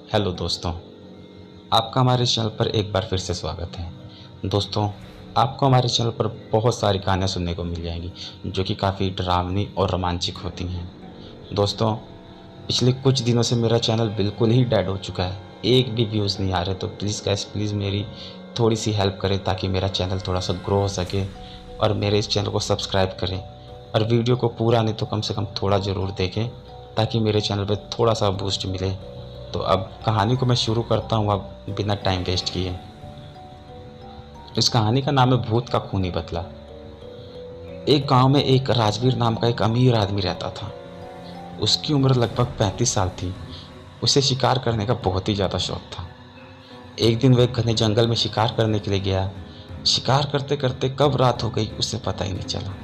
Hello दोस्तों, आपका हमारे चैनल पर एक बार फिर से स्वागत है। दोस्तों, आपको हमारे चैनल पर बहुत सारी कहानियाँ सुनने को मिल जाएंगी जो कि काफ़ी डरावनी और रोमांचक होती हैं। दोस्तों, पिछले कुछ दिनों से मेरा चैनल बिल्कुल ही डेड हो चुका है, एक भी व्यूज़ नहीं आ रहे। तो प्लीज़ गाइस, प्लीज़ मेरी थोड़ी सी हेल्प करें ताकि मेरा चैनल थोड़ा सा ग्रो हो सके और मेरे इस चैनल को सब्सक्राइब करें और वीडियो को पूरा नहीं तो कम से कम थोड़ा ज़रूर देखें ताकि मेरे चैनल पर थोड़ा सा बूस्ट मिले। तो अब कहानी को मैं शुरू करता हूँ अब बिना टाइम वेस्ट किए। इस कहानी का नाम है भूत का खूनी बदला। एक गांव में एक राजवीर नाम का एक अमीर आदमी रहता था। उसकी उम्र लगभग 35 साल थी। उसे शिकार करने का बहुत ही ज़्यादा शौक था। एक दिन वह घने जंगल में शिकार करने के लिए गया। शिकार करते करते कब रात हो गई उसे पता ही नहीं चला।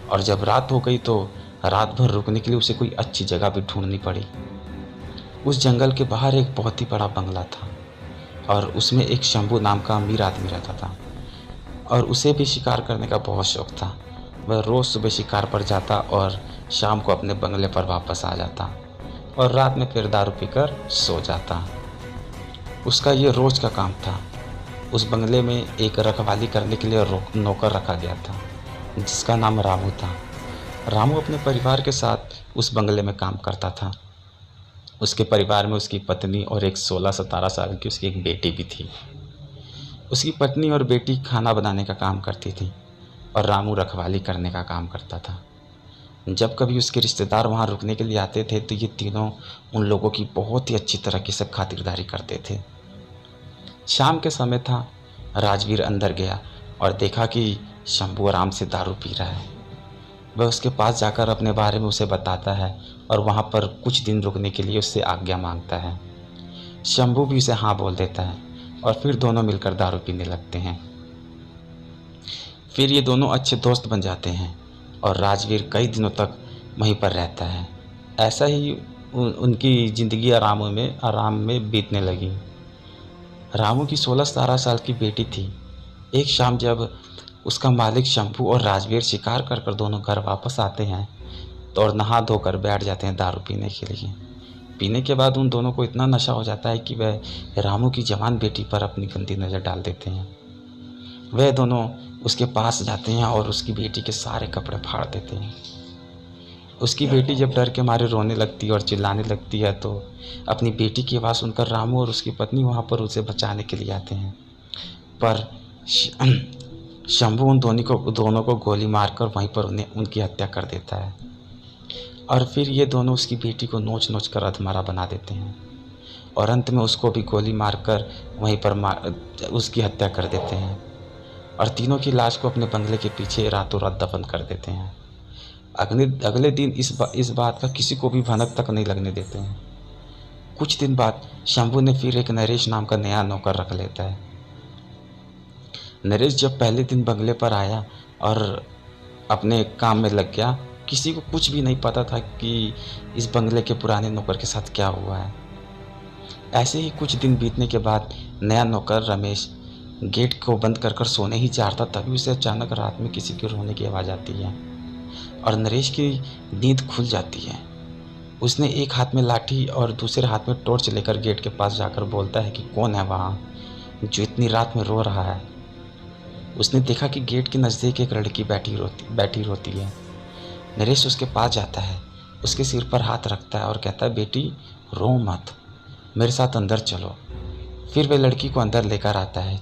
और जब रात हो गई तो रात भर रुकने के लिए उसे कोई अच्छी जगह भी ढूंढनी पड़ी। उस जंगल के बाहर एक बहुत ही बड़ा बंगला था और उसमें एक शंभू नाम का अमीर आदमी रहता था और उसे भी शिकार करने का बहुत शौक था। वह रोज़ सुबह शिकार पर जाता और शाम को अपने बंगले पर वापस आ जाता और रात में फिर दारू पीकर सो जाता। उसका ये रोज़ का काम था। उस बंगले में एक रखवाली करने के लिए नौकर रखा गया था जिसका नाम रामू था। रामू अपने परिवार के साथ उस बंगले में काम करता था। उसके परिवार में उसकी पत्नी और एक 16-17 साल की उसकी एक बेटी भी थी। उसकी पत्नी और बेटी खाना बनाने का काम करती थी और रामू रखवाली करने का काम करता था। जब कभी उसके रिश्तेदार वहाँ रुकने के लिए आते थे तो ये तीनों उन लोगों की बहुत ही अच्छी तरीके से खातिरदारी करते थे। शाम के समय था। राजवीर अंदर गया और देखा कि शंभू आराम से दारू पी रहा है। वह उसके पास जाकर अपने बारे में उसे बताता है और वहाँ पर कुछ दिन रुकने के लिए उससे आज्ञा मांगता है। शंभू भी उसे हाँ बोल देता है और फिर दोनों मिलकर दारू पीने लगते हैं। फिर ये दोनों अच्छे दोस्त बन जाते हैं और राजवीर कई दिनों तक वहीं पर रहता है। ऐसा ही उनकी ज़िंदगी आराम में बीतने लगी। रामू की 16-17 साल की बेटी थी। एक शाम जब उसका मालिक शंभू और राजवीर शिकार कर कर दोनों घर वापस आते हैं तो और नहा धोकर बैठ जाते हैं दारू पीने के लिए। पीने के बाद उन दोनों को इतना नशा हो जाता है कि वह रामू की जवान बेटी पर अपनी गंदी नज़र डाल देते हैं। वह दोनों उसके पास जाते हैं और उसकी बेटी के सारे कपड़े फाड़ देते हैं। उसकी बेटी जब डर के मारे रोने लगती है और चिल्लाने लगती है तो अपनी बेटी की आवाज़ सुनकर रामू और उसकी पत्नी वहाँ पर उसे बचाने के लिए आते हैं। पर शंभू उन दोनों को गोली मारकर वहीं पर उनकी हत्या कर देता है और फिर ये दोनों उसकी बेटी को नोच नोच कर अधमरा बना देते हैं और अंत में उसको भी गोली मारकर वहीं पर उसकी हत्या कर देते हैं और तीनों की लाश को अपने बंगले के पीछे रातों रात दफन कर देते हैं। अगले दिन इस बात का किसी को भी भनक तक नहीं लगने देते हैं। कुछ दिन बाद शंभू ने फिर एक नरेश नाम का नया नौकर रख लेता है। नरेश जब पहले दिन बंगले पर आया और अपने काम में लग गया, किसी को कुछ भी नहीं पता था कि इस बंगले के पुराने नौकर के साथ क्या हुआ है। ऐसे ही कुछ दिन बीतने के बाद नया नौकर रमेश गेट को बंद कर कर सोने ही जा रहा था, तभी उसे अचानक रात में किसी के रोने की आवाज़ आती है और नरेश की नींद खुल जाती है। उसने एक हाथ में लाठी और दूसरे हाथ में टॉर्च लेकर गेट के पास जाकर बोलता है कि कौन है वहाँ जो इतनी रात में रो रहा है। उसने देखा कि गेट के नज़दीक एक लड़की बैठी रोती है। नरेश उसके पास जाता है, उसके सिर पर हाथ रखता है और कहता है, बेटी रो मत, मेरे साथ अंदर चलो। फिर वह लड़की को अंदर लेकर आता है।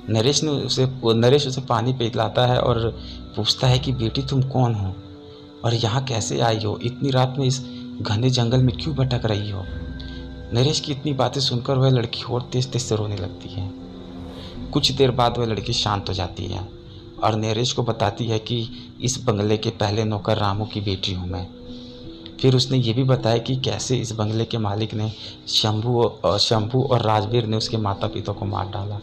नरेश उसे पानी पिलाता है और पूछता है कि बेटी तुम कौन हो और यहाँ कैसे आई हो, इतनी रात में इस घने जंगल में क्यों भटक रही हो। नरेश की इतनी बातें सुनकर वह लड़की और तेज तेज से रोने लगती है। कुछ देर बाद वह लड़की शांत हो जाती है और नरेश को बताती है कि इस बंगले के पहले नौकर रामू की बेटी हूँ मैं। फिर उसने ये भी बताया कि कैसे इस बंगले के मालिक ने शंभू और राजवीर ने उसके माता पिता को मार डाला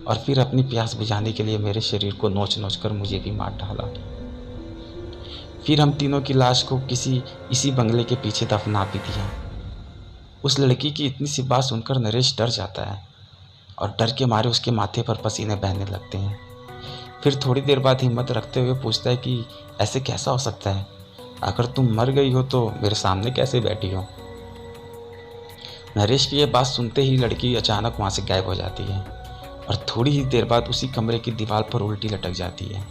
और फिर अपनी प्यास बुझाने के लिए मेरे शरीर को नोच नोच कर मुझे भी मार डाला। फिर हम तीनों की लाश को इसी बंगले के पीछे दफना भी दिया। उस लड़की की इतनी सी बात सुनकर नरेश डर जाता है और डर के मारे उसके माथे पर पसीने बहने लगते हैं। फिर थोड़ी देर बाद हिम्मत रखते हुए पूछता है कि ऐसे कैसा हो सकता है, अगर तुम मर गई हो तो मेरे सामने कैसे बैठी हो। नरेश की ये बात सुनते ही लड़की अचानक वहाँ से गायब हो जाती है और थोड़ी ही देर बाद उसी कमरे की दीवार पर उल्टी लटक जाती है।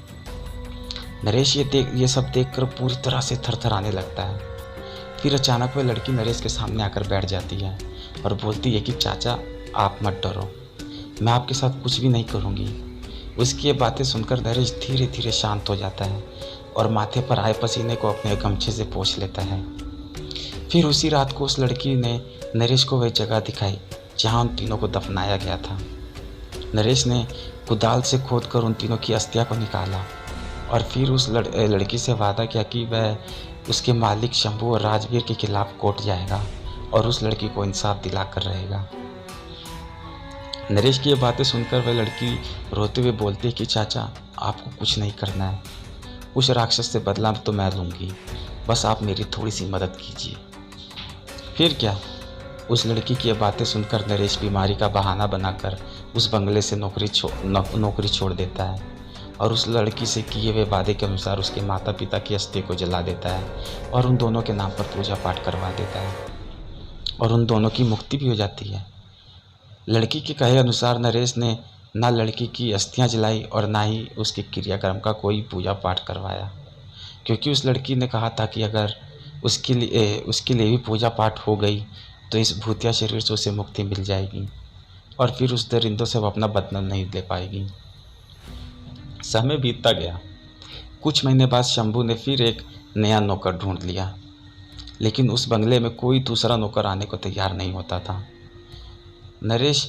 नरेश ये सब देखकर पूरी तरह से थरथराने लगता है। फिर अचानक वह लड़की नरेश के सामने आकर बैठ जाती है और बोलती है कि चाचा, आप मत डरो, मैं आपके साथ कुछ भी नहीं करूँगी। उसकी ये बातें सुनकर नरेश धीरे धीरे शांत हो जाता है और माथे पर आए पसीने को अपने गमछे से पोंछ लेता है। फिर उसी रात को उस लड़की ने नरेश को वह जगह दिखाई जहाँ उन तीनों को दफनाया गया था। नरेश ने कुदाल से खोदकर उन तीनों की अस्थियां को निकाला और फिर उस लड़की से वादा किया कि वह उसके मालिक शंभू और राजवीर के खिलाफ कोर्ट जाएगा और उस लड़की को इंसाफ दिलाकर रहेगा। नरेश की ये बातें सुनकर वह लड़की रोते हुए बोलती है कि चाचा, आपको कुछ नहीं करना है, उस राक्षस से बदला तो मैं लूँगी, बस आप मेरी थोड़ी सी मदद कीजिए। फिर क्या, उस लड़की की ये बातें सुनकर नरेश बीमारी का बहाना बनाकर उस बंगले से नौकरी छोड़ देता है और उस लड़की से किए हुए वादे के अनुसार उसके माता पिता की अस्थि को जला देता है और उन दोनों के नाम पर पूजा पाठ करवा देता है और उन दोनों की मुक्ति भी हो जाती है। लड़की के कहे अनुसार नरेश ने ना लड़की की अस्थियां जलाई और ना ही उसके क्रियाक्रम का कोई पूजा पाठ करवाया, क्योंकि उस लड़की ने कहा था कि अगर उसके लिए भी पूजा पाठ हो गई तो इस भूतिया शरीर से उसे मुक्ति मिल जाएगी और फिर उस दरिंदों से वो अपना बदला नहीं ले पाएगी। समय बीतता गया। कुछ महीने बाद शंभू ने फिर एक नया नौकर ढूंढ लिया, लेकिन उस बंगले में कोई दूसरा नौकर आने को तैयार नहीं होता था। नरेश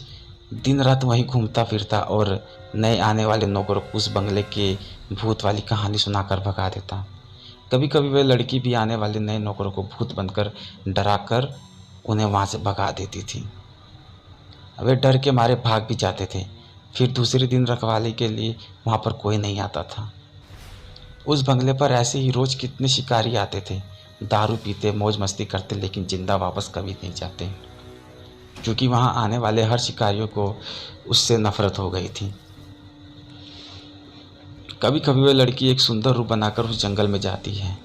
दिन रात वहीं घूमता फिरता और नए आने वाले नौकरों को उस बंगले के भूत वाली कहानी सुनाकर भगा देता। कभी कभी वह लड़की भी आने वाले नए नौकरों को भूत बनकर डराकर उन्हें वहाँ से भगा देती थी। वे डर के मारे भाग भी जाते थे। फिर दूसरे दिन रखवाली के लिए वहाँ पर कोई नहीं आता था। उस बंगले पर ऐसे ही रोज़ कितने शिकारी आते थे, दारू पीते, मौज मस्ती करते, लेकिन जिंदा वापस कभी नहीं जाते, क्योंकि वहाँ आने वाले हर शिकारियों को उससे नफरत हो गई थी। कभी कभी वह लड़की एक सुंदर रूप बनाकर उस जंगल में जाती है,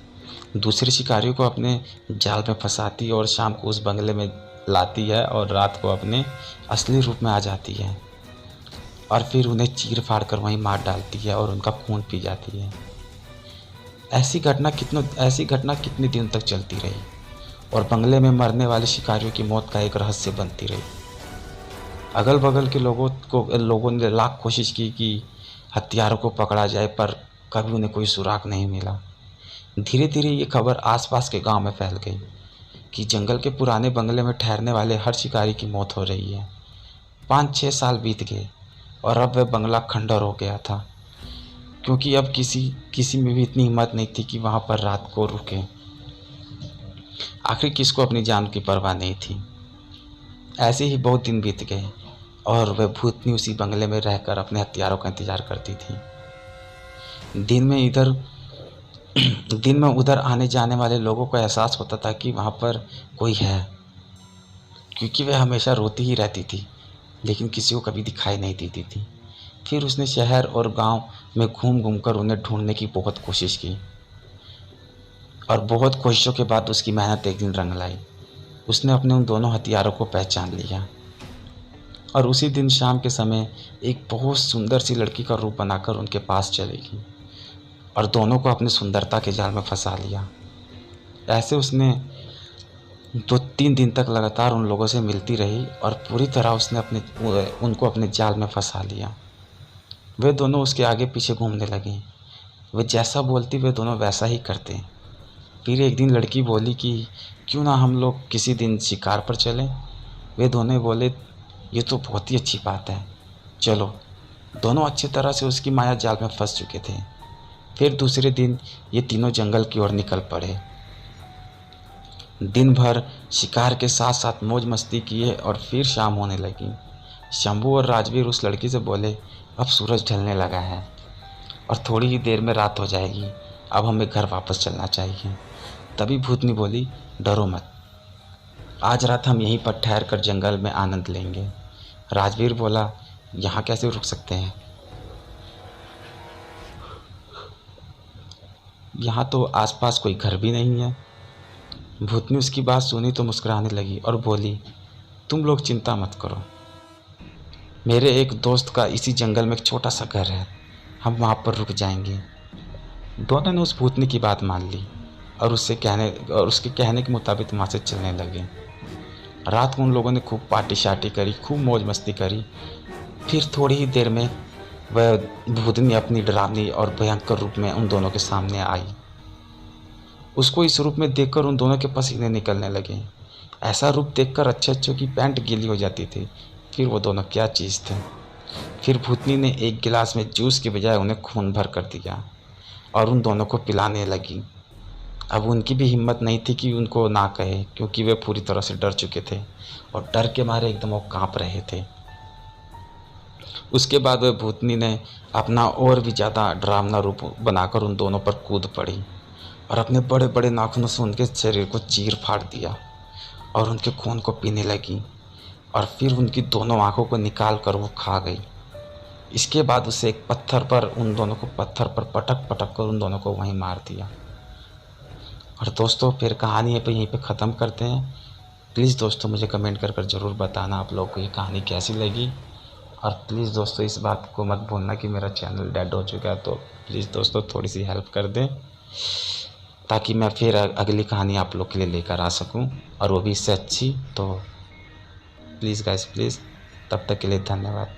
दूसरे शिकारियों को अपने जाल में फंसाती और शाम को उस बंगले में लाती है और रात को अपने असली रूप में आ जाती है और फिर उन्हें चीर फाड़ कर वहीं मार डालती है और उनका खून पी जाती है। ऐसी घटना कितने दिन तक चलती रही और बंगले में मरने वाले शिकारियों की मौत का एक रहस्य बनती रही। अगल बगल के लोगों ने लाख कोशिश की कि हत्यारों को पकड़ा जाए, पर कभी उन्हें कोई सुराग नहीं मिला। धीरे धीरे ये खबर आसपास के गांव में फैल गई कि जंगल के पुराने बंगले में ठहरने वाले हर शिकारी की मौत हो रही है। 5-6 साल बीत गए और अब वह बंगला खंडर हो गया था, क्योंकि अब किसी में भी इतनी हिम्मत नहीं थी कि वहाँ पर रात को रुके। आखिर किसको अपनी जान की परवाह नहीं थी। ऐसे ही बहुत दिन बीत गए और वह भूतनी उसी बंगले में रहकर अपने हथियारों का इंतजार करती थी। दिन में उधर आने जाने वाले लोगों को एहसास होता था कि वहाँ पर कोई है, क्योंकि वह हमेशा रोती ही रहती थी, लेकिन किसी को कभी दिखाई नहीं देती थी। फिर उसने शहर और गांव में घूम घूम कर उन्हें ढूंढने की बहुत कोशिश की और बहुत कोशिशों के बाद उसकी मेहनत एक दिन रंग लाई। उसने अपने उन दोनों हथियारों को पहचान लिया और उसी दिन शाम के समय एक बहुत सुंदर सी लड़की का रूप बनाकर उनके पास चलेगी और दोनों को अपनी सुंदरता के जाल में फंसा लिया। ऐसे उसने 2-3 दिन तक लगातार उन लोगों से मिलती रही और पूरी तरह उसने उनको अपने जाल में फंसा लिया। वे दोनों उसके आगे पीछे घूमने लगे। वे जैसा बोलती वे दोनों वैसा ही करते। फिर एक दिन लड़की बोली कि क्यों ना हम लोग किसी दिन शिकार पर चलें। वे दोनों बोले, ये तो बहुत ही अच्छी बात है, चलो। दोनों अच्छी तरह से उसकी माया जाल में फंस चुके थे। फिर दूसरे दिन ये तीनों जंगल की ओर निकल पड़े। दिन भर शिकार के साथ साथ मौज मस्ती किए और फिर शाम होने लगी। शंभू और राजवीर उस लड़की से बोले, अब सूरज ढलने लगा है और थोड़ी ही देर में रात हो जाएगी, अब हमें घर वापस चलना चाहिए। तभी भूतनी बोली, डरो मत, आज रात हम यहीं पर ठहर कर जंगल में आनंद लेंगे। राजवीर बोला, यहाँ कैसे रुक सकते हैं, यहाँ तो आसपास कोई घर भी नहीं है। भूतनी उसकी बात सुनी तो मुस्कुराने लगी और बोली, तुम लोग चिंता मत करो, मेरे एक दोस्त का इसी जंगल में एक छोटा सा घर है, हम वहाँ पर रुक जाएंगे। दोनों ने उस भूतनी की बात मान ली और उसके कहने के मुताबिक वहाँ से चलने लगे। रात को उन लोगों ने खूब पार्टी शार्टी करी, खूब मौज मस्ती करी। फिर थोड़ी ही देर में वह भूतनी अपनी डरावनी और भयंकर रूप में उन दोनों के सामने आई। उसको इस रूप में देखकर उन दोनों के पसीने निकलने लगे। ऐसा रूप देखकर अच्छे अच्छों की पैंट गीली हो जाती थी। फिर वो दोनों क्या चीज़ थे। फिर भूतनी ने एक गिलास में जूस की बजाय उन्हें खून भर कर दिया और उन दोनों को पिलाने लगी। अब उनकी भी हिम्मत नहीं थी कि उनको ना कहे, क्योंकि वे पूरी तरह से डर चुके थे और डर के मारे एकदम वो काँप रहे थे। उसके बाद वह भूतनी ने अपना और भी ज़्यादा डरावना रूप बनाकर उन दोनों पर कूद पड़ी और अपने बड़े बड़े नाखूनों से उनके शरीर को चीर फाड़ दिया और उनके खून को पीने लगी और फिर उनकी दोनों आँखों को निकाल कर वो खा गई। इसके बाद उसे एक पत्थर पर उन दोनों को पत्थर पर पटक पटक कर उन दोनों को वहीं मार दिया। और दोस्तों फिर कहानी यहीं पे ख़त्म करते हैं। प्लीज़ दोस्तों मुझे कमेंट कर ज़रूर बताना आप लोगों को ये कहानी कैसी लगी। और प्लीज़ दोस्तों इस बात को मत भूलना कि मेरा चैनल डेड हो चुका है, तो प्लीज़ दोस्तों थोड़ी सी हेल्प कर दें ताकि मैं फिर अगली कहानी आप लोग के लिए लेकर आ सकूं, और वो भी इससे अच्छी। तो प्लीज़ गाइस प्लीज़, तब तक के लिए धन्यवाद।